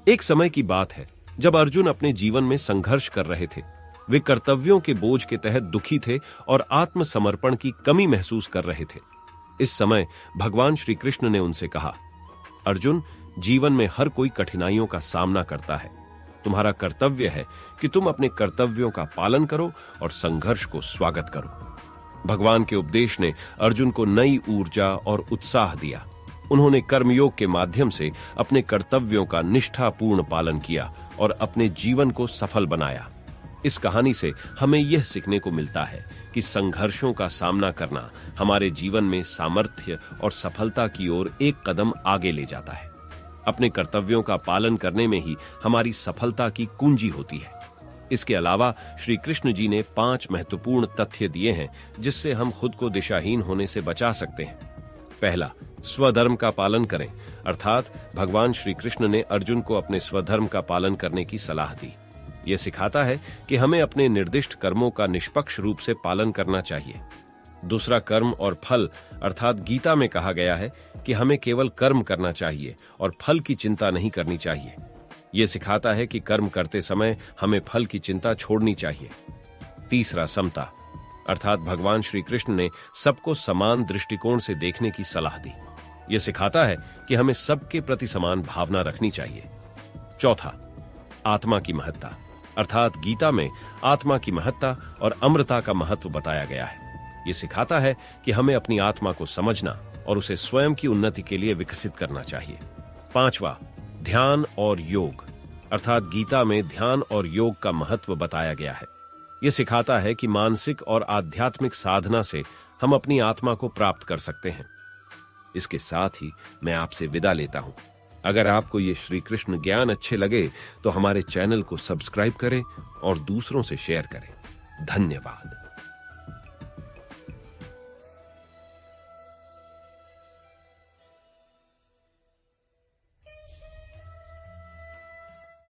एक समय की बात है जब अर्जुन अपने जीवन में संघर्ष कर रहे थे। वे कर्तव्यों के बोझ के तहत दुखी थे और आत्मसमर्पण की कमी महसूस कर रहे थे। इस समय भगवान श्री कृष्ण ने उनसे कहा, अर्जुन, जीवन में हर कोई कठिनाइयों का सामना करता है। तुम्हारा कर्तव्य है कि तुम अपने कर्तव्यों का पालन करो और संघर्ष को स्वागत करो। भगवान के उपदेश ने अर्जुन को नई ऊर्जा और उत्साह दिया। उन्होंने कर्मयोग के माध्यम से अपने कर्तव्यों का निष्ठापूर्ण पालन किया और अपने जीवन को सफल बनाया। इस कहानी से हमें यह सीखने को मिलता है कि संघर्षों का सामना करना हमारे जीवन में सामर्थ्य और सफलता की ओर एक कदम आगे ले जाता है। अपने कर्तव्यों का पालन करने में ही हमारी सफलता की कुंजी होती है। इसके अलावा श्री कृष्ण जी ने 5 महत्वपूर्ण तथ्य दिए हैं जिससे हम खुद को दिशाहीन होने से बचा सकते हैं। पहला, स्वधर्म का पालन करें, अर्थात भगवान श्री कृष्ण ने अर्जुन को अपने स्वधर्म का पालन करने की सलाह दी। यह सिखाता है कि हमें अपने निर्दिष्ट कर्मों का निष्पक्ष रूप से पालन करना चाहिए। दूसरा, कर्म और फल, अर्थात गीता में कहा गया है कि हमें केवल कर्म करना चाहिए और फल की चिंता नहीं करनी चाहिए। यह सिखाता है कि कर्म करते समय हमें फल की चिंता छोड़नी चाहिए। तीसरा, समता, अर्थात भगवान श्री कृष्ण ने सबको समान दृष्टिकोण से देखने की सलाह दी। यह सिखाता है कि हमें सबके प्रति समान भावना रखनी चाहिए। चौथा, आत्मा की महत्ता, अर्थात गीता में आत्मा की महत्ता और अमरता का महत्व बताया गया है। यह सिखाता है कि हमें अपनी आत्मा को समझना और उसे स्वयं की उन्नति के लिए विकसित करना चाहिए। पांचवा, ध्यान और योग, अर्थात गीता में ध्यान और योग का महत्व बताया गया है। यह सिखाता है कि मानसिक और आध्यात्मिक साधना से हम अपनी आत्मा को प्राप्त कर सकते हैं। इसके साथ ही मैं आपसे विदा लेता हूं। अगर आपको ये श्री कृष्ण ज्ञान अच्छे लगे तो हमारे चैनल को सब्सक्राइब करें और दूसरों से शेयर करें। धन्यवाद।